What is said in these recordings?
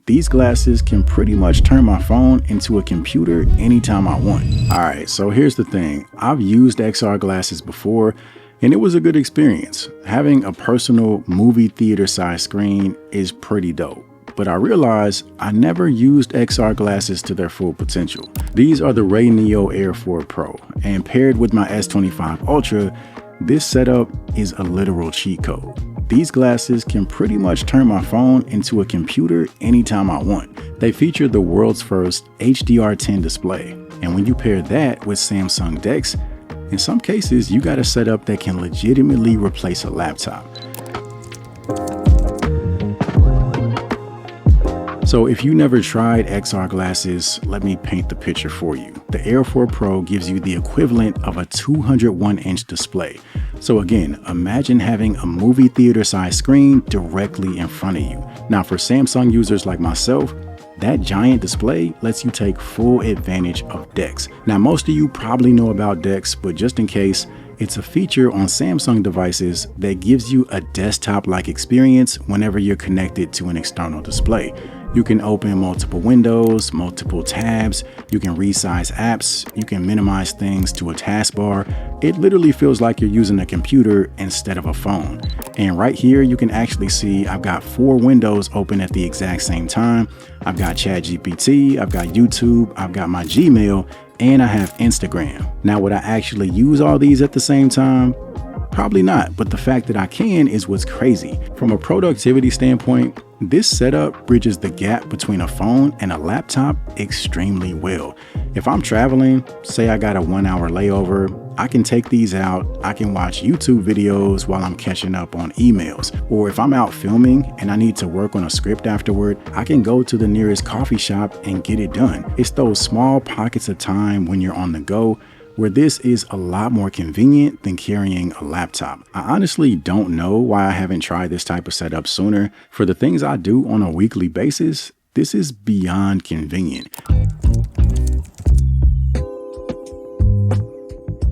These glasses can pretty much turn my phone into a computer anytime I want. Alright, so here's the thing. I've used XR glasses before and it was a good experience. Having a personal movie theater size screen is pretty dope. But I realized I never used XR glasses to their full potential. These are the RayNeo Air 4 Pro, and paired with my S25 Ultra, this setup is a literal cheat code. These glasses can pretty much turn my phone into a computer anytime I want. They feature the world's first HDR10 display, and when you pair that with Samsung DeX, in some cases you got a setup that can legitimately replace a laptop. So if you never tried XR glasses, let me paint the picture for you. The Air 4 Pro gives you the equivalent of a 201-inch display. So again, imagine having a movie theater size screen directly in front of you. Now for Samsung users like myself, that giant display lets you take full advantage of DeX. Now most of you probably know about DeX, but just in case, it's a feature on Samsung devices that gives you a desktop-like experience whenever you're connected to an external display. You can open multiple windows, multiple tabs, you can resize apps, you can minimize things to a taskbar. It literally feels like you're using a computer instead of a phone. And right here, you can actually see I've got 4 windows open at the exact same time. I've got ChatGPT, I've got YouTube, I've got my Gmail, and I have Instagram. Now, would I actually use all these at the same time? Probably not, but the fact that I can is what's crazy. From a productivity standpoint, this setup bridges the gap between a phone and a laptop extremely well. If I'm traveling, say I got a 1-hour layover, I can take these out, I can watch YouTube videos while I'm catching up on emails. Or if I'm out filming and I need to work on a script afterward, I can go to the nearest coffee shop and get it done. It's those small pockets of time when you're on the go where this is a lot more convenient than carrying a laptop. I honestly don't know why I haven't tried this type of setup sooner. For the things I do on a weekly basis, this is beyond convenient.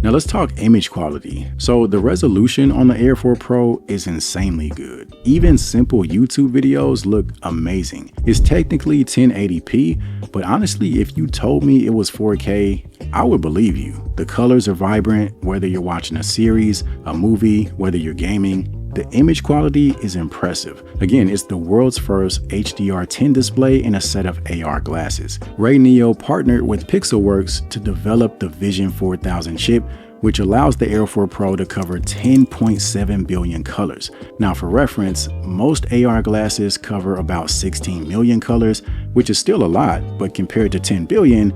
Now let's talk image quality. So the resolution on the Air 4 Pro is insanely good. Even simple YouTube videos look amazing. It's technically 1080p, but honestly, if you told me it was 4K, I would believe you. The colors are vibrant, whether you're watching a series, a movie, whether you're gaming. The image quality is impressive. Again, it's the world's first HDR10 display in a set of AR glasses. RayNeo partnered with Pixelworks to develop the Vision 4000 chip, which allows the Air 4 Pro to cover 10.7 billion colors. Now for reference, most AR glasses cover about 16 million colors, which is still a lot, but compared to 10 billion,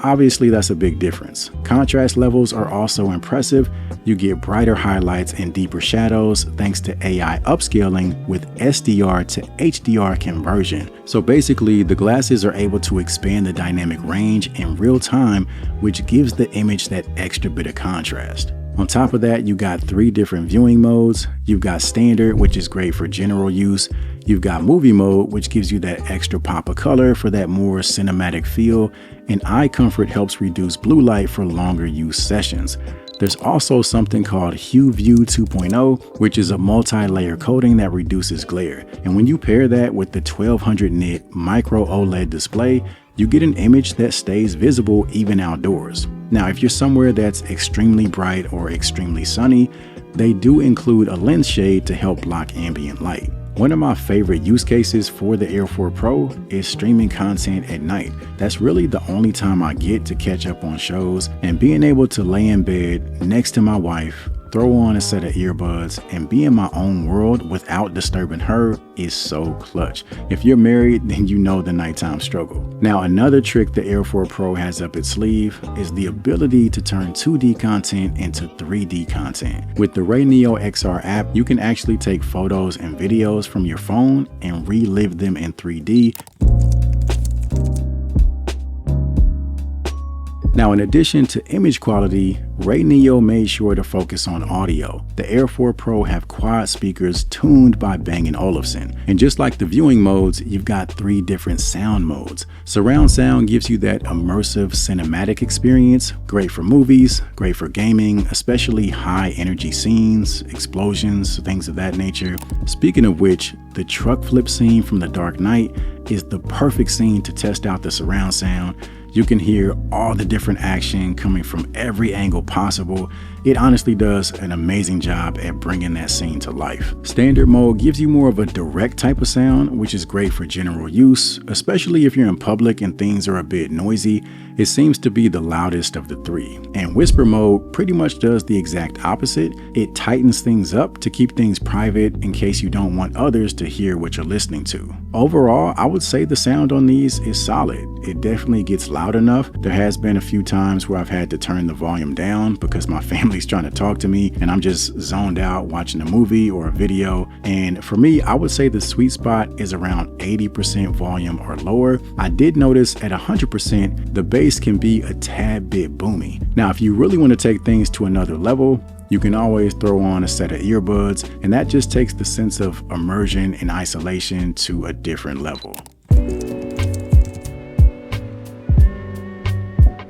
obviously that's a big difference. Contrast levels are also impressive. You get brighter highlights and deeper shadows thanks to AI upscaling with SDR to HDR conversion. So basically, the glasses are able to expand the dynamic range in real time, which gives the image that extra bit of contrast. On top of that, you got 3 different viewing modes. You've got standard, which is great for general use. You've got movie mode, which gives you that extra pop of color for that more cinematic feel. And eye comfort helps reduce blue light for longer use sessions. There's also something called Hue View 2.0, which is a multi-layer coating that reduces glare. And when you pair that with the 1200 nit micro OLED display, you get an image that stays visible even outdoors. Now, if you're somewhere that's extremely bright or extremely sunny, they do include a lens shade to help block ambient light. One of my favorite use cases for the Air 4 Pro is streaming content at night. That's really the only time I get to catch up on shows, and being able to lay in bed next to my wife, throw on a set of earbuds, and be in my own world without disturbing her is so clutch. If you're married, then you know the nighttime struggle. Now, another trick the Air 4 Pro has up its sleeve is the ability to turn 2D content into 3D content. With the RayNeo XR app, you can actually take photos and videos from your phone and relive them in 3D. Now, in addition to image quality, RayNeo made sure to focus on audio. The Air 4 Pro have quad speakers tuned by Bang & Olufsen. And just like the viewing modes, you've got 3 different sound modes. Surround sound gives you that immersive cinematic experience, great for movies, great for gaming, especially high energy scenes, explosions, things of that nature. Speaking of which, the truck flip scene from The Dark Knight is the perfect scene to test out the surround sound. You can hear all the different action coming from every angle possible. It honestly does an amazing job at bringing that scene to life. Standard mode gives you more of a direct type of sound, which is great for general use, especially if you're in public and things are a bit noisy. It seems to be the loudest of the 3. And whisper mode pretty much does the exact opposite. It tightens things up to keep things private in case you don't want others to hear what you're listening to. Overall, I would say the sound on these is solid. It definitely gets loud enough. There has been a few times where I've had to turn the volume down because my family's trying to talk to me and I'm just zoned out watching a movie or a video. And for me, I would say the sweet spot is around 80% volume or lower. I did notice at 100%, the bass can be a tad bit boomy. Now, if you really want to take things to another level, you can always throw on a set of earbuds, and that just takes the sense of immersion and isolation to a different level.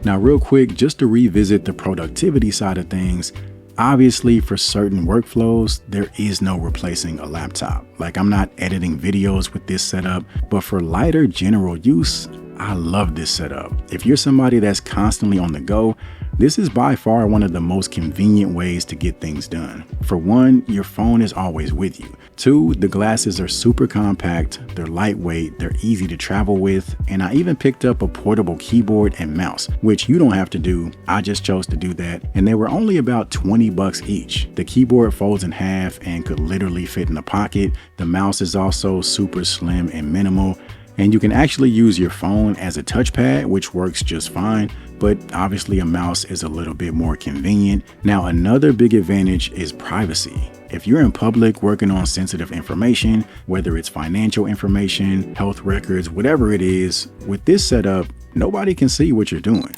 Now, real quick, just to revisit the productivity side of things, obviously for certain workflows, there is no replacing a laptop. Like, I'm not editing videos with this setup, but for lighter general use, I love this setup. If you're somebody that's constantly on the go, this is by far one of the most convenient ways to get things done. For one, your phone is always with you. 2, the glasses are super compact, they're lightweight, they're easy to travel with, and I even picked up a portable keyboard and mouse, which you don't have to do. I just chose to do that, and they were only about 20 bucks each. The keyboard folds in half and could literally fit in the pocket. The mouse is also super slim and minimal. And you can actually use your phone as a touchpad, which works just fine, but obviously a mouse is a little bit more convenient. Now, another big advantage is privacy. If you're in public working on sensitive information, whether it's financial information, health records, whatever it is, with this setup, nobody can see what you're doing.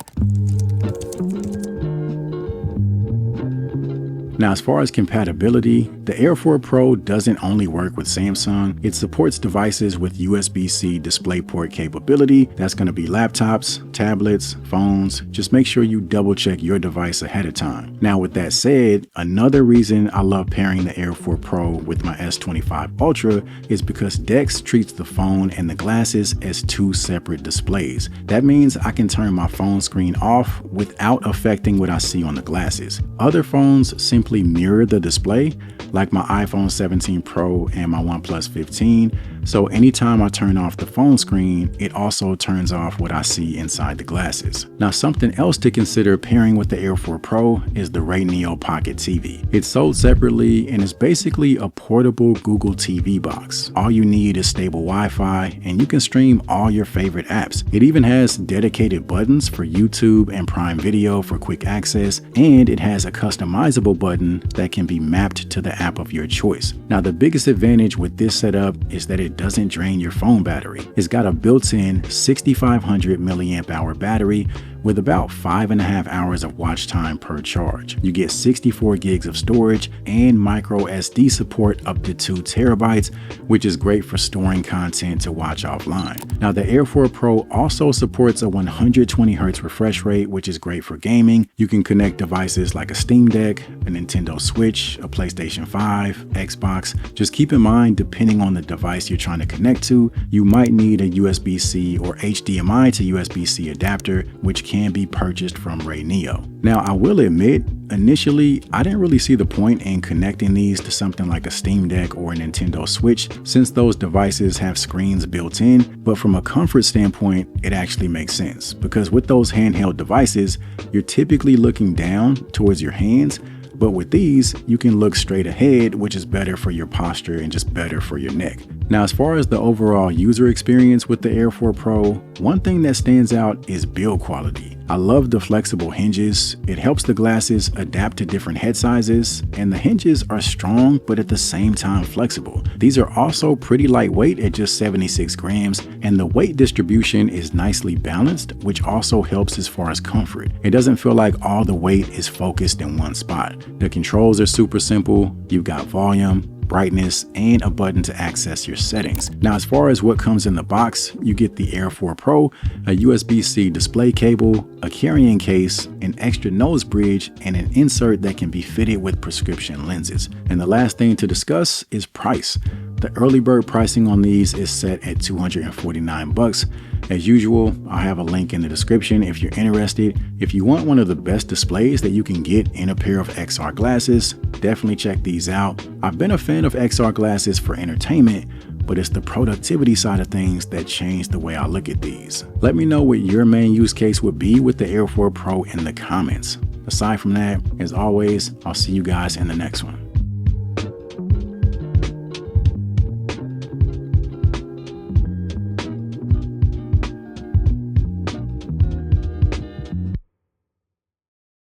Now, as far as compatibility, the Air 4 Pro doesn't only work with Samsung, it supports devices with USB-C DisplayPort capability. That's going to be laptops, tablets, phones. Just make sure you double check your device ahead of time. Now, with that said, another reason I love pairing the Air 4 Pro with my S25 Ultra is because DeX treats the phone and the glasses as 2 separate displays. That means I can turn my phone screen off without affecting what I see on the glasses. Other phones simply mirror the display, like my iPhone 17 Pro and my OnePlus 15. So anytime I turn off the phone screen, it also turns off what I see inside the glasses. Now, something else to consider pairing with the Air 4 Pro is the RayNeo Pocket TV. It's sold separately and is basically a portable Google TV box. All you need is stable Wi-Fi and you can stream all your favorite apps. It even has dedicated buttons for YouTube and Prime Video for quick access, and it has a customizable button that can be mapped to the app of your choice. Now, the biggest advantage with this setup is that it doesn't drain your phone battery. It's got a built-in 6500 milliamp hour battery with about 5.5 hours of watch time per charge. You get 64 gigs of storage and micro SD support up to 2 terabytes, which is great for storing content to watch offline. Now, the Air 4 Pro also supports a 120 Hz refresh rate, which is great for gaming. You can connect devices like a Steam Deck, a Nintendo Switch, a PlayStation 5, Xbox. Just keep in mind, depending on the device you're trying to connect to, you might need a USB-C or HDMI to USB-C adapter, which can be purchased from RayNeo. Now, I will admit, initially, I didn't really see the point in connecting these to something like a Steam Deck or a Nintendo Switch, since those devices have screens built in, but from a comfort standpoint, it actually makes sense, because with those handheld devices, you're typically looking down towards your hands, but with these, you can look straight ahead, which is better for your posture and just better for your neck. Now, as far as the overall user experience with the Air 4 Pro, one thing that stands out is build quality. I love the flexible hinges. It helps the glasses adapt to different head sizes, and the hinges are strong but at the same time flexible. These are also pretty lightweight at just 76 grams, and the weight distribution is nicely balanced, which also helps as far as comfort. It doesn't feel like all the weight is focused in one spot. The controls are super simple. You've got volume, brightness, and a button to access your settings. Now, as far as what comes in the box, you get the Air 4 Pro, a USB-C display cable, a carrying case, an extra nose bridge, and an insert that can be fitted with prescription lenses. And the last thing to discuss is price. The early bird pricing on these is set at $249. As usual, I'll have a link in the description if you're interested. If you want one of the best displays that you can get in a pair of XR glasses, definitely check these out. I've been a fan of XR glasses for entertainment, but it's the productivity side of things that changed the way I look at these. Let me know what your main use case would be with the Air 4 Pro in the comments. Aside from that, as always, I'll see you guys in the next one.